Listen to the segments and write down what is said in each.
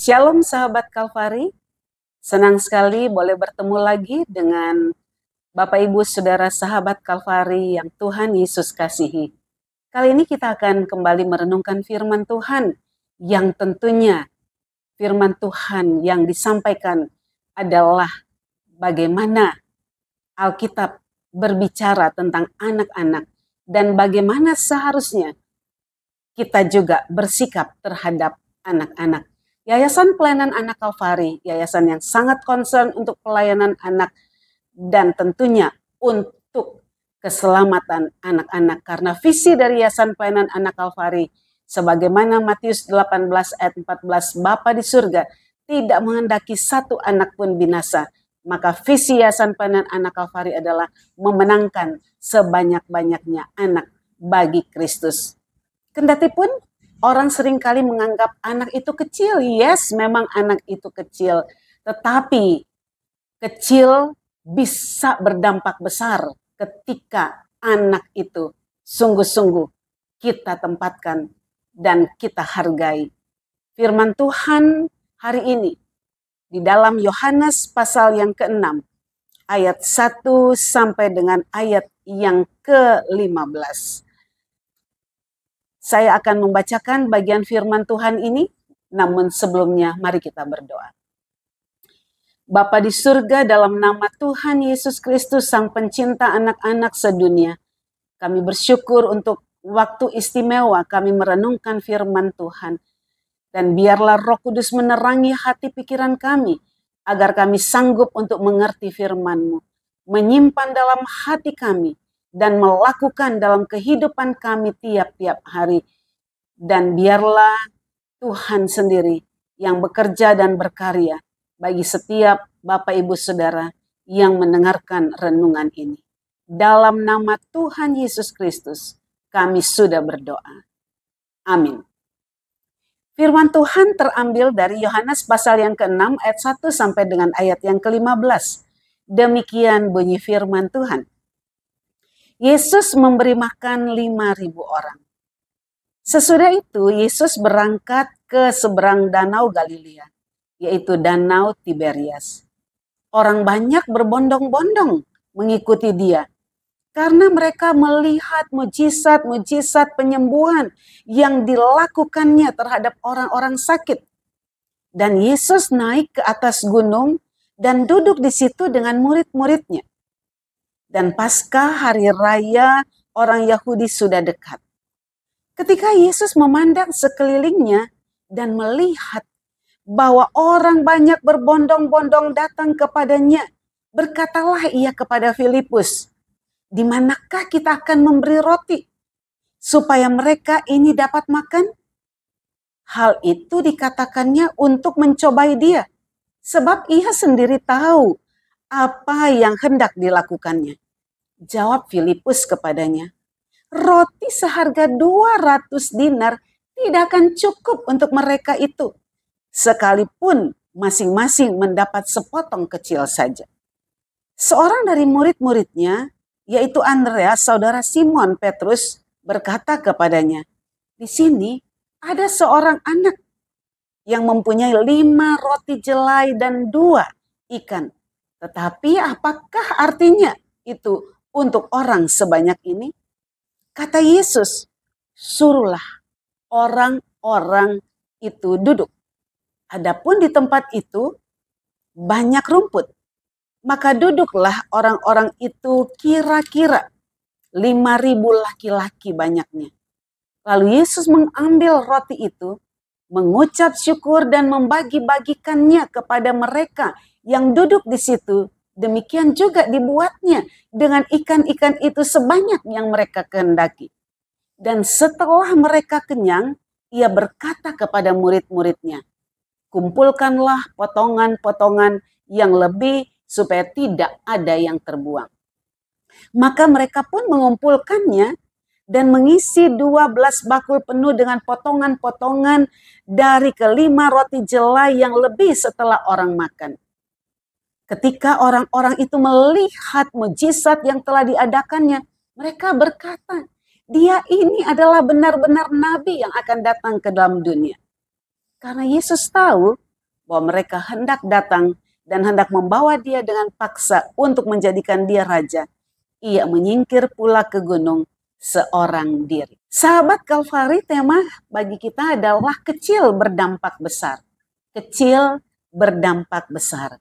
Shalom sahabat Kalvari, senang sekali boleh bertemu lagi dengan Bapak Ibu Saudara sahabat Kalvari yang Tuhan Yesus kasihi. Kali ini kita akan kembali merenungkan firman Tuhan yang tentunya firman Tuhan yang disampaikan adalah bagaimana Alkitab berbicara tentang anak-anak dan bagaimana seharusnya kita juga bersikap terhadap anak-anak. Yayasan Pelayanan Anak Kalvari, yayasan yang sangat concern untuk pelayanan anak dan tentunya untuk keselamatan anak-anak. Karena visi dari Yayasan Pelayanan Anak Kalvari, sebagaimana Matius 18 ayat 14, Bapa di surga tidak menghendaki satu anak pun binasa. Maka visi Yayasan Pelayanan Anak Kalvari adalah memenangkan sebanyak-banyaknya anak bagi Kristus. Kendati pun orang seringkali menganggap anak itu kecil. Yes, memang anak itu kecil. Tetapi kecil bisa berdampak besar ketika anak itu sungguh-sungguh kita tempatkan dan kita hargai. Firman Tuhan hari ini di dalam Yohanes pasal yang ke-6 ayat 1 sampai dengan ayat yang ke-15. Saya akan membacakan bagian firman Tuhan ini, namun sebelumnya mari kita berdoa. Bapa di surga, dalam nama Tuhan Yesus Kristus, Sang Pencinta anak-anak sedunia, kami bersyukur untuk waktu istimewa kami merenungkan firman Tuhan. Dan biarlah Roh Kudus menerangi hati pikiran kami, agar kami sanggup untuk mengerti firman-Mu, menyimpan dalam hati kami, dan melakukan dalam kehidupan kami tiap-tiap hari. Dan biarlah Tuhan sendiri yang bekerja dan berkarya bagi setiap Bapak Ibu Saudara yang mendengarkan renungan ini. Dalam nama Tuhan Yesus Kristus kami sudah berdoa. Amin. Firman Tuhan terambil dari Yohanes pasal yang ke-6 ayat 1 sampai dengan ayat yang ke-15. Demikian bunyi firman Tuhan. Yesus memberi makan 5.000 orang. Sesudah itu Yesus berangkat ke seberang danau Galilea, yaitu danau Tiberias. Orang banyak berbondong-bondong mengikuti dia, karena mereka melihat mujizat-mujizat penyembuhan yang dilakukannya terhadap orang-orang sakit. Dan Yesus naik ke atas gunung dan duduk di situ dengan murid-muridnya. Dan Paskah hari raya orang Yahudi sudah dekat. Ketika Yesus memandang sekelilingnya dan melihat bahwa orang banyak berbondong-bondong datang kepadanya, berkatalah ia kepada Filipus, "Di manakah kita akan memberi roti supaya mereka ini dapat makan?" Hal itu dikatakannya untuk mencobai dia, sebab ia sendiri tahu apa yang hendak dilakukannya. Jawab Filipus kepadanya, "Roti seharga 200 dinar tidak akan cukup untuk mereka itu, sekalipun masing-masing mendapat sepotong kecil saja." Seorang dari murid-muridnya, yaitu Andreas, saudara Simon Petrus, berkata kepadanya, "Di sini ada seorang anak yang mempunyai 5 roti jelai dan 2 ikan. Tetapi apakah artinya itu untuk orang sebanyak ini?" Kata Yesus, "Suruhlah orang-orang itu duduk. Adapun di tempat itu banyak rumput, maka duduklah orang-orang itu kira-kira 5.000 laki-laki banyaknya." Lalu Yesus mengambil roti itu, mengucap syukur dan membagi-bagikannya kepada mereka yang duduk di situ. Demikian juga dibuatnya dengan ikan-ikan itu sebanyak yang mereka kehendaki. Dan setelah mereka kenyang, ia berkata kepada murid-muridnya, "Kumpulkanlah potongan-potongan yang lebih supaya tidak ada yang terbuang." Maka mereka pun mengumpulkannya dan mengisi 12 bakul penuh dengan potongan-potongan dari kelima roti jelai yang lebih setelah orang makan. Ketika orang-orang itu melihat mujizat yang telah diadakannya, mereka berkata, "Dia ini adalah benar-benar nabi yang akan datang ke dalam dunia." Karena Yesus tahu bahwa mereka hendak datang dan hendak membawa dia dengan paksa untuk menjadikan dia raja, ia menyingkir pula ke gunung seorang diri. Sahabat Kalvari, tema bagi kita adalah kecil berdampak besar. Kecil berdampak besar.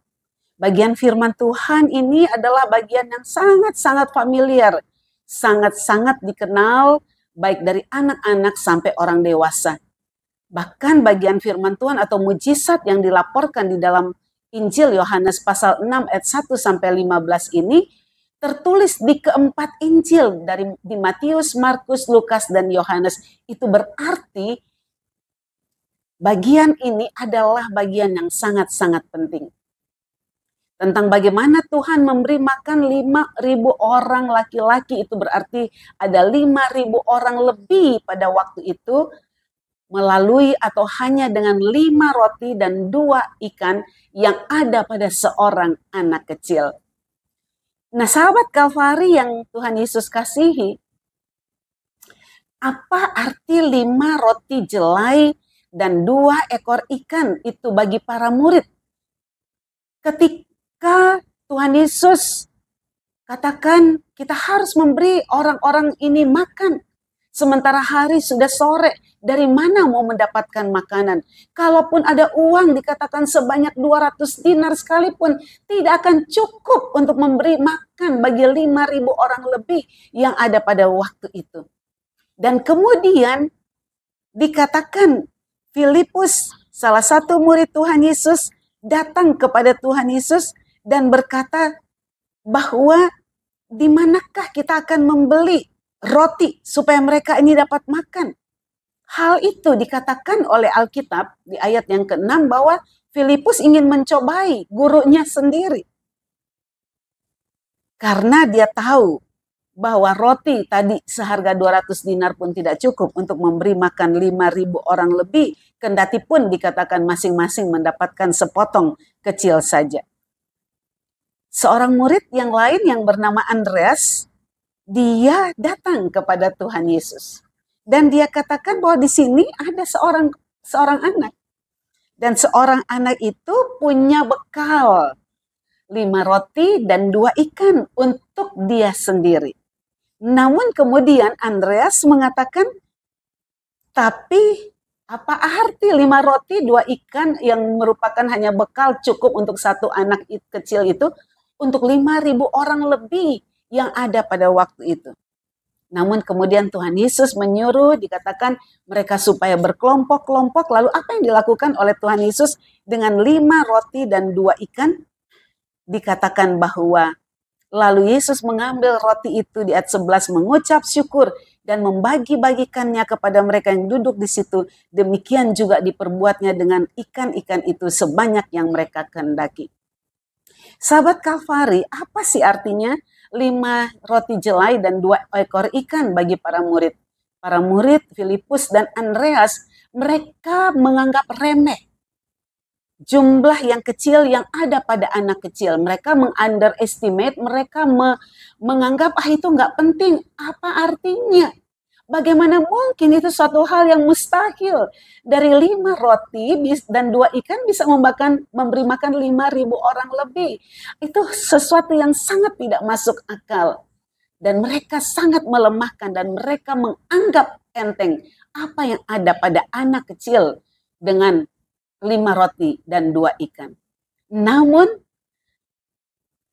Bagian firman Tuhan ini adalah bagian yang sangat-sangat familiar, sangat-sangat dikenal baik dari anak-anak sampai orang dewasa. Bahkan bagian firman Tuhan atau mujizat yang dilaporkan di dalam Injil Yohanes pasal 6 ayat 1 sampai 15 ini tertulis di keempat Injil di Matius, Markus, Lukas, dan Yohanes. Itu berarti bagian ini adalah bagian yang sangat-sangat penting. Tentang bagaimana Tuhan memberi makan 5.000 orang laki-laki, itu berarti ada 5.000 orang lebih pada waktu itu melalui atau hanya dengan 5 roti dan 2 ikan yang ada pada seorang anak kecil. Nah, sahabat Kalvari yang Tuhan Yesus kasihi, apa arti 5 roti jelai dan 2 ekor ikan itu bagi para murid? Ketika Tuhan Yesus katakan kita harus memberi orang-orang ini makan, sementara hari sudah sore, dari mana mau mendapatkan makanan? Kalaupun ada uang dikatakan sebanyak 200 dinar sekalipun, tidak akan cukup untuk memberi makan bagi 5.000 orang lebih yang ada pada waktu itu. Dan kemudian dikatakan Filipus, salah satu murid Tuhan Yesus, datang kepada Tuhan Yesus dan berkata bahwa di manakah kita akan membeli roti supaya mereka ini dapat makan. Hal itu dikatakan oleh Alkitab di ayat yang ke-6 bahwa Filipus ingin mencobai gurunya sendiri. Karena dia tahu bahwa roti tadi seharga 200 dinar pun tidak cukup untuk memberi makan 5.000 orang lebih, kendati pun dikatakan masing-masing mendapatkan sepotong kecil saja. Seorang murid yang lain yang bernama Andreas, dia datang kepada Tuhan Yesus. Dan dia katakan bahwa di sini ada seorang anak. Dan seorang anak itu punya bekal 5 roti dan 2 ikan untuk dia sendiri. Namun kemudian Andreas mengatakan, tapi apa arti 5 roti 2 ikan yang merupakan hanya bekal cukup untuk satu anak kecil itu untuk 5.000 orang lebih yang ada pada waktu itu. Namun kemudian Tuhan Yesus menyuruh, dikatakan mereka supaya berkelompok-kelompok. Lalu apa yang dilakukan oleh Tuhan Yesus dengan 5 roti dan 2 ikan? Dikatakan bahwa lalu Yesus mengambil roti itu di ayat 11, mengucap syukur dan membagi-bagikannya kepada mereka yang duduk di situ. Demikian juga diperbuatnya dengan ikan-ikan itu sebanyak yang mereka kehendaki. Sahabat Kalvari, apa sih artinya 5 roti jelai dan 2 ekor ikan bagi para murid? Para murid Filipus dan Andreas, mereka menganggap remeh jumlah yang kecil yang ada pada anak kecil. Mereka meng-underestimate, mereka menganggap itu nggak penting. Apa artinya? Bagaimana mungkin itu suatu hal yang mustahil. Dari 5 roti dan 2 ikan bisa memberi makan 5.000 orang lebih. Itu sesuatu yang sangat tidak masuk akal. Dan mereka sangat melemahkan dan mereka menganggap enteng apa yang ada pada anak kecil dengan 5 roti dan 2 ikan. Namun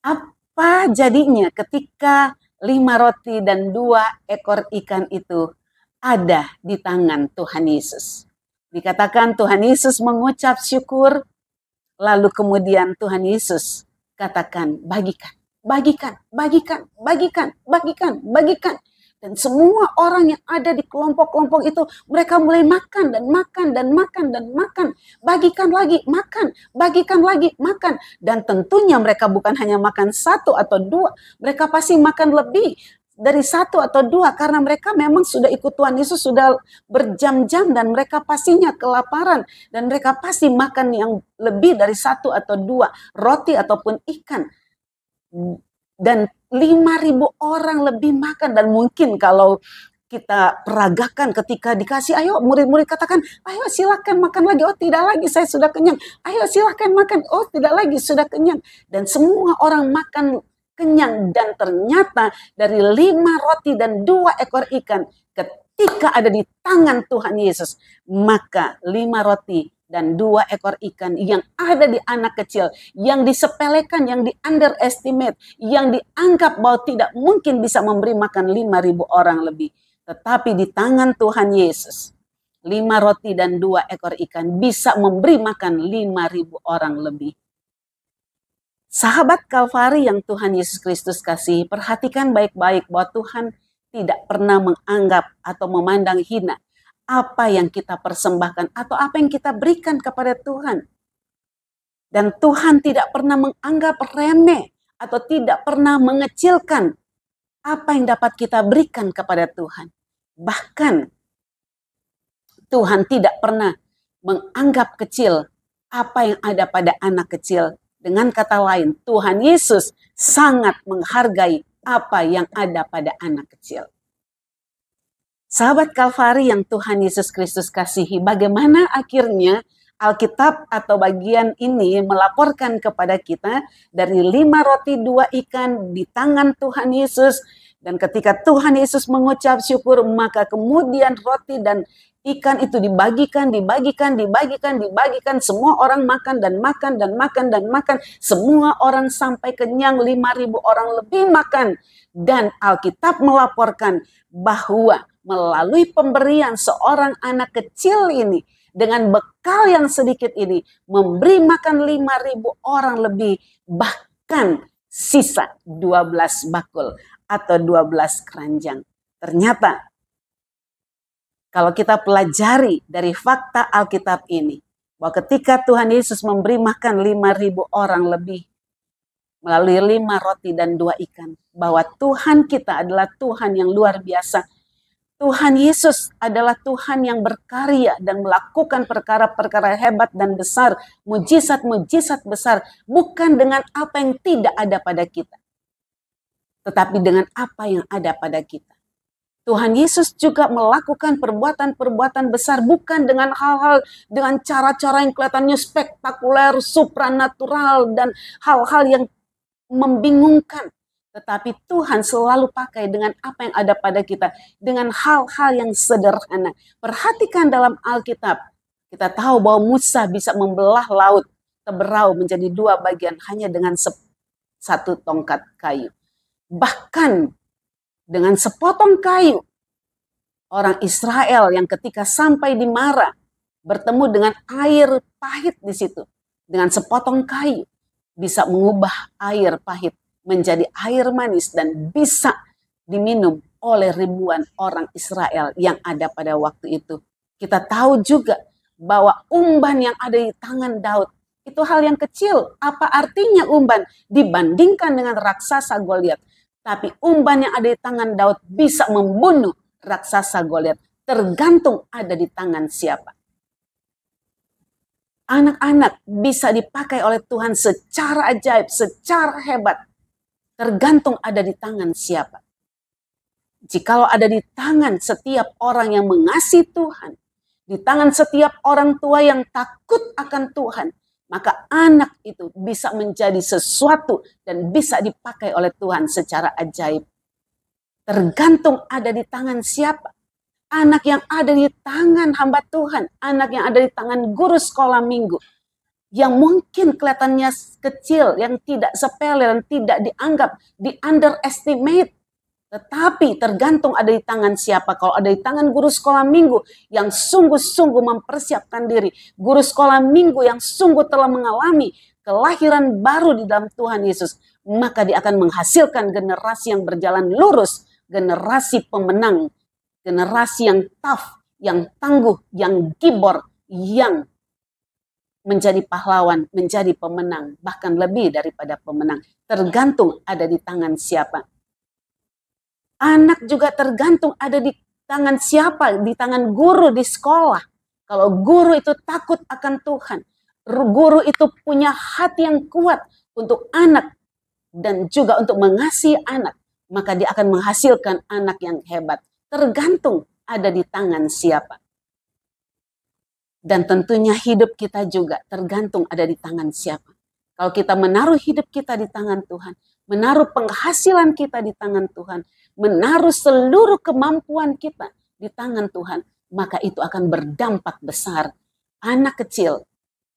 apa jadinya ketika 5 roti dan 2 ekor ikan itu ada di tangan Tuhan Yesus? Dikatakan Tuhan Yesus mengucap syukur, lalu kemudian Tuhan Yesus katakan bagikan, bagikan, bagikan, bagikan, bagikan, bagikan. Dan semua orang yang ada di kelompok-kelompok itu, mereka mulai makan dan makan dan makan dan makan. Bagikan lagi, makan. Bagikan lagi, makan. Dan tentunya mereka bukan hanya makan 1 atau 2. Mereka pasti makan lebih dari 1 atau 2. Karena mereka memang sudah ikut Tuhan Yesus sudah berjam-jam. Dan mereka pastinya kelaparan. Dan mereka pasti makan yang lebih dari 1 atau 2 roti ataupun ikan. Dan 5.000 orang lebih makan. Dan mungkin kalau kita peragakan ketika dikasih, ayo murid-murid katakan, ayo silakan makan lagi, oh tidak lagi saya sudah kenyang, ayo silakan makan, oh tidak lagi sudah kenyang. Dan semua orang makan kenyang, dan ternyata dari 5 roti dan 2 ekor ikan ketika ada di tangan Tuhan Yesus, maka 5 roti dan 2 ekor ikan yang ada di anak kecil, yang disepelekan, yang di underestimate, yang dianggap bahwa tidak mungkin bisa memberi makan 5.000 orang lebih. Tetapi di tangan Tuhan Yesus, 5 roti dan 2 ekor ikan bisa memberi makan 5.000 orang lebih. Sahabat Kalvari yang Tuhan Yesus Kristus kasih, perhatikan baik-baik bahwa Tuhan tidak pernah menganggap atau memandang hina apa yang kita persembahkan atau apa yang kita berikan kepada Tuhan. Dan Tuhan tidak pernah menganggap remeh atau tidak pernah mengecilkan apa yang dapat kita berikan kepada Tuhan. Bahkan Tuhan tidak pernah menganggap kecil apa yang ada pada anak kecil. Dengan kata lain, Tuhan Yesus sangat menghargai apa yang ada pada anak kecil. Sahabat Kalvari yang Tuhan Yesus Kristus kasihi, bagaimana akhirnya Alkitab atau bagian ini melaporkan kepada kita dari 5 roti 2 ikan di tangan Tuhan Yesus. Dan ketika Tuhan Yesus mengucap syukur, maka kemudian roti dan ikan itu dibagikan. Semua orang makan dan makan dan makan dan makan. Semua orang sampai kenyang, 5.000 orang lebih makan. Dan Alkitab melaporkan bahwa melalui pemberian seorang anak kecil ini, dengan bekal yang sedikit ini, memberi makan 5.000 orang lebih, bahkan sisa 12 bakul atau 12 keranjang. Ternyata kalau kita pelajari dari fakta Alkitab ini, bahwa ketika Tuhan Yesus memberi makan 5.000 orang lebih melalui 5 roti dan 2 ikan, bahwa Tuhan kita adalah Tuhan yang luar biasa. Tuhan Yesus adalah Tuhan yang berkarya dan melakukan perkara-perkara hebat dan besar, mujizat-mujizat besar, bukan dengan apa yang tidak ada pada kita, tetapi dengan apa yang ada pada kita. Tuhan Yesus juga melakukan perbuatan-perbuatan besar bukan dengan hal-hal, dengan cara-cara yang kelihatannya spektakuler, supranatural, dan hal-hal yang membingungkan. Tetapi Tuhan selalu pakai dengan apa yang ada pada kita, dengan hal-hal yang sederhana. Perhatikan dalam Alkitab, kita tahu bahwa Musa bisa membelah laut Teberau menjadi 2 bagian hanya dengan 1 tongkat kayu. Bahkan dengan sepotong kayu, orang Israel yang ketika sampai di Mara bertemu dengan air pahit di situ, dengan sepotong kayu bisa mengubah air pahit menjadi air manis dan bisa diminum oleh ribuan orang Israel yang ada pada waktu itu. Kita tahu juga bahwa umban yang ada di tangan Daud itu hal yang kecil. Apa artinya umban dibandingkan dengan raksasa Goliat? Tapi umban yang ada di tangan Daud bisa membunuh raksasa Goliat. Tergantung ada di tangan siapa. Anak-anak bisa dipakai oleh Tuhan secara ajaib, secara hebat. Tergantung ada di tangan siapa. Jikalau ada di tangan setiap orang yang mengasihi Tuhan, di tangan setiap orang tua yang takut akan Tuhan, maka anak itu bisa menjadi sesuatu dan bisa dipakai oleh Tuhan secara ajaib. Tergantung ada di tangan siapa. Anak yang ada di tangan hamba Tuhan, anak yang ada di tangan guru sekolah minggu, yang mungkin kelihatannya kecil, yang tidak sepele, dan tidak dianggap, di underestimate. Tetapi tergantung ada di tangan siapa. Kalau ada di tangan guru sekolah minggu yang sungguh-sungguh mempersiapkan diri, guru sekolah minggu yang sungguh telah mengalami kelahiran baru di dalam Tuhan Yesus, maka dia akan menghasilkan generasi yang berjalan lurus, generasi pemenang, generasi yang tough, yang tangguh, yang gibor, yang menjadi pahlawan, menjadi pemenang, bahkan lebih daripada pemenang. Tergantung ada di tangan siapa. Anak juga tergantung ada di tangan siapa, di tangan guru di sekolah. Kalau guru itu takut akan Tuhan, guru itu punya hati yang kuat untuk anak dan juga untuk mengasihi anak, maka dia akan menghasilkan anak yang hebat. tergantung ada di tangan siapa. Dan tentunya hidup kita juga tergantung ada di tangan siapa. Kalau kita menaruh hidup kita di tangan Tuhan, menaruh penghasilan kita di tangan Tuhan, menaruh seluruh kemampuan kita di tangan Tuhan, maka itu akan berdampak besar. Anak kecil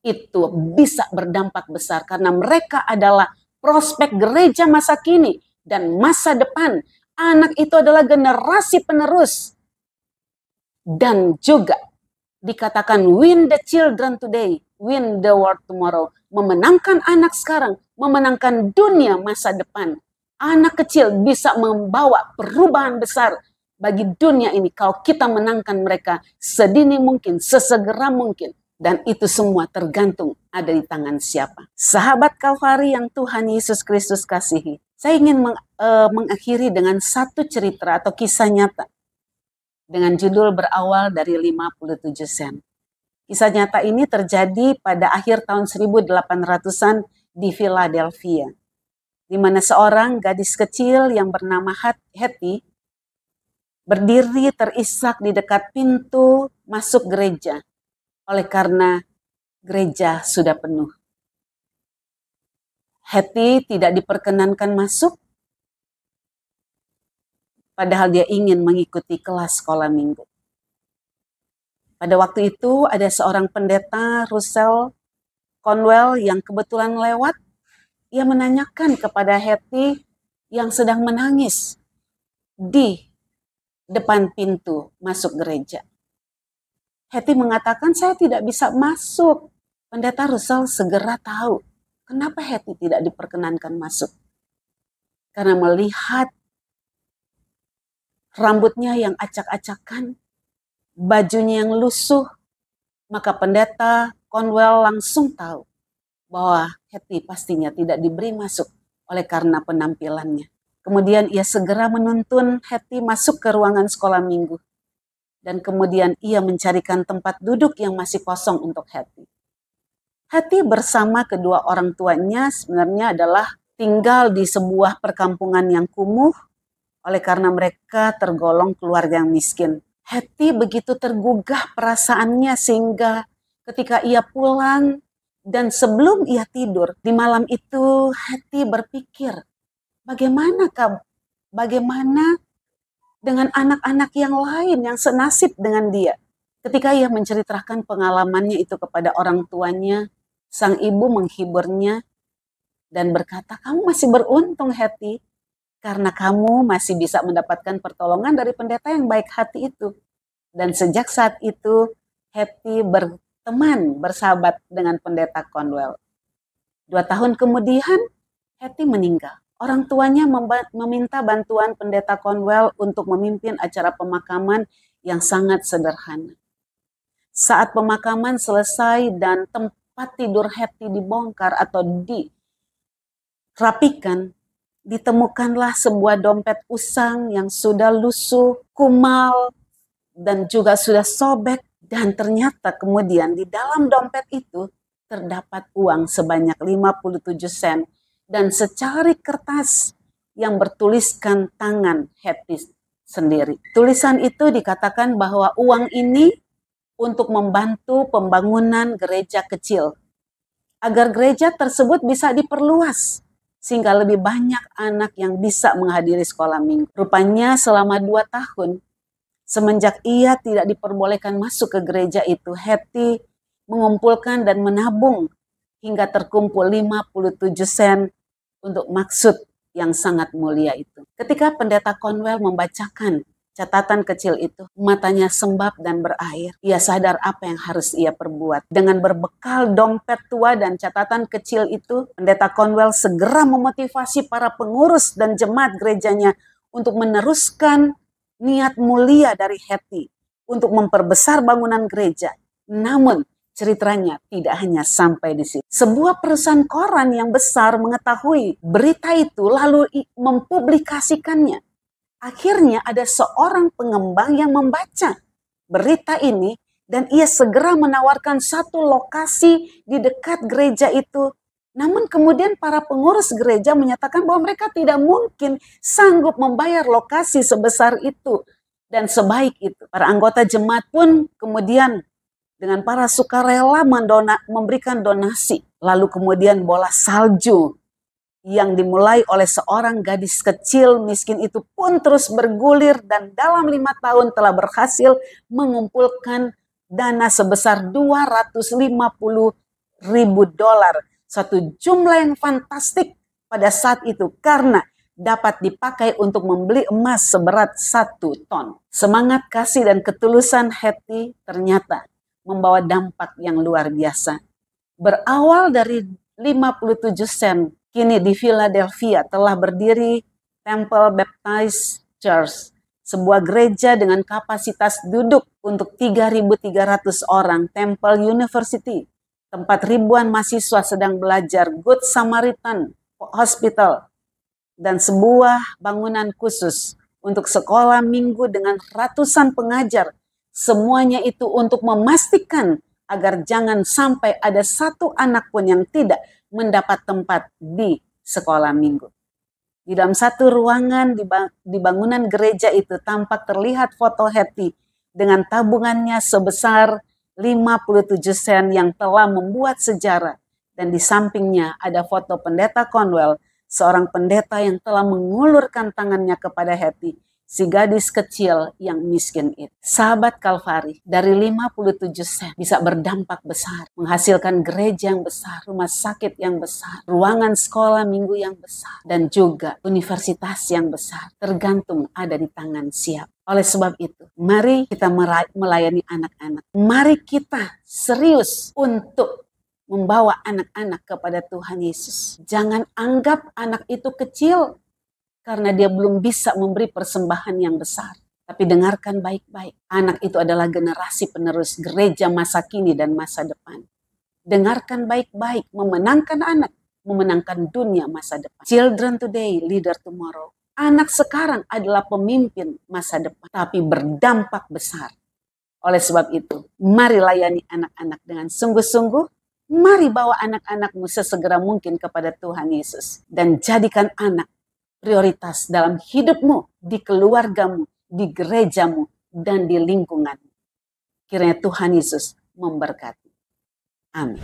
itu bisa berdampak besar karena mereka adalah prospek gereja masa kini dan masa depan. Anak itu adalah generasi penerus. Dan juga dikatakan win the children today, win the world tomorrow. Memenangkan anak sekarang, memenangkan dunia masa depan. Anak kecil bisa membawa perubahan besar bagi dunia ini kalau kita menangkan mereka sedini mungkin, sesegera mungkin. Dan itu semua tergantung ada di tangan siapa. Sahabat Kalvari yang Tuhan Yesus Kristus kasihi, saya ingin mengakhiri dengan satu cerita atau kisah nyata dengan judul berawal dari 57 sen. Kisah nyata ini terjadi pada akhir tahun 1800-an di Philadelphia, di mana seorang gadis kecil yang bernama Hetty berdiri terisak di dekat pintu masuk gereja oleh karena gereja sudah penuh. Hetty tidak diperkenankan masuk, padahal dia ingin mengikuti kelas sekolah minggu. Pada waktu itu ada seorang pendeta, Russell Conwell, yang kebetulan lewat. Ia menanyakan kepada Hetty yang sedang menangis di depan pintu masuk gereja. Hetty mengatakan, saya tidak bisa masuk. Pendeta Russell segera tahu kenapa Hetty tidak diperkenankan masuk. Karena melihat rambutnya yang acak-acakan, bajunya yang lusuh, maka pendeta Conwell langsung tahu bahwa Hetty pastinya tidak diberi masuk oleh karena penampilannya. Kemudian ia segera menuntun Hetty masuk ke ruangan sekolah minggu. Dan kemudian ia mencarikan tempat duduk yang masih kosong untuk Hetty. Hetty bersama kedua orang tuanya sebenarnya adalah tinggal di sebuah perkampungan yang kumuh oleh karena mereka tergolong keluarga yang miskin. Hetty begitu tergugah perasaannya sehingga ketika ia pulang dan sebelum ia tidur di malam itu, Hetty berpikir, bagaimana dengan anak-anak yang lain yang senasib dengan dia. Ketika ia menceritakan pengalamannya itu kepada orang tuanya, sang ibu menghiburnya dan berkata, kamu masih beruntung Hetty, karena kamu masih bisa mendapatkan pertolongan dari pendeta yang baik hati itu. Dan sejak saat itu, Hetty berteman, bersahabat dengan pendeta Conwell. 2 tahun kemudian, Hetty meninggal. Orang tuanya meminta bantuan pendeta Conwell untuk memimpin acara pemakaman yang sangat sederhana. Saat pemakaman selesai dan tempat tidur Hetty dibongkar atau dirapikan, ditemukanlah sebuah dompet usang yang sudah lusuh, kumal, dan juga sudah sobek. Dan ternyata kemudian di dalam dompet itu terdapat uang sebanyak 57 sen dan secari kertas yang bertuliskan tangan Hetty sendiri. Tulisan itu dikatakan bahwa uang ini untuk membantu pembangunan gereja kecil, agar gereja tersebut bisa diperluas, sehingga lebih banyak anak yang bisa menghadiri sekolah minggu. Rupanya selama 2 tahun, semenjak ia tidak diperbolehkan masuk ke gereja itu, Hetty mengumpulkan dan menabung hingga terkumpul 57 sen untuk maksud yang sangat mulia itu. Ketika pendeta Conwell membacakan catatan kecil itu, matanya sembab dan berair. Ia sadar apa yang harus ia perbuat. Dengan berbekal dompet tua dan catatan kecil itu, pendeta Conwell segera memotivasi para pengurus dan jemaat gerejanya untuk meneruskan niat mulia dari Hetty untuk memperbesar bangunan gereja. Namun, ceritanya tidak hanya sampai di situ. Sebuah perusahaan koran yang besar mengetahui berita itu lalu mempublikasikannya. Akhirnya ada seorang pengembang yang membaca berita ini dan ia segera menawarkan satu lokasi di dekat gereja itu. Namun kemudian para pengurus gereja menyatakan bahwa mereka tidak mungkin sanggup membayar lokasi sebesar itu. Dan sebaik itu, para anggota jemaat pun kemudian dengan para sukarela memberikan donasi. Lalu kemudian bola salju yang dimulai oleh seorang gadis kecil miskin itu pun terus bergulir, dan dalam 5 tahun telah berhasil mengumpulkan dana sebesar $250.000. Satu jumlah yang fantastik pada saat itu, karena dapat dipakai untuk membeli emas seberat 1 ton. Semangat kasih dan ketulusan Hetty ternyata membawa dampak yang luar biasa. Berawal dari 57 sen, kini di Philadelphia telah berdiri Temple Baptist Church, sebuah gereja dengan kapasitas duduk untuk 3.300 orang, Temple University, tempat ribuan mahasiswa sedang belajar, Good Samaritan Hospital, dan sebuah bangunan khusus untuk sekolah minggu dengan ratusan pengajar. Semuanya itu untuk memastikan agar jangan sampai ada satu anak pun yang tidak mendapat tempat di sekolah minggu. Di dalam satu ruangan di bangunan gereja itu tampak terlihat foto Hetty dengan tabungannya sebesar 57 sen yang telah membuat sejarah. Dan di sampingnya ada foto pendeta Conwell, seorang pendeta yang telah mengulurkan tangannya kepada Hetty, si gadis kecil yang miskin itu. Sahabat Kalvari, dari 57 sen bisa berdampak besar, menghasilkan gereja yang besar, rumah sakit yang besar, ruangan sekolah minggu yang besar, dan juga universitas yang besar, tergantung ada di tangan siapa. Oleh sebab itu, mari kita melayani anak-anak. Mari kita serius untuk membawa anak-anak kepada Tuhan Yesus. Jangan anggap anak itu kecil karena dia belum bisa memberi persembahan yang besar. Tapi dengarkan baik-baik. Anak itu adalah generasi penerus gereja masa kini dan masa depan. Dengarkan baik-baik. Memenangkan anak, memenangkan dunia masa depan. Children today, leader tomorrow. Anak sekarang adalah pemimpin masa depan, tapi berdampak besar. Oleh sebab itu, mari layani anak-anak dengan sungguh-sungguh. Mari bawa anak-anakmu sesegera mungkin kepada Tuhan Yesus. Dan jadikan anak prioritas dalam hidupmu, di keluargamu, di gerejamu, dan di lingkunganmu. Kiranya Tuhan Yesus memberkati. Amin.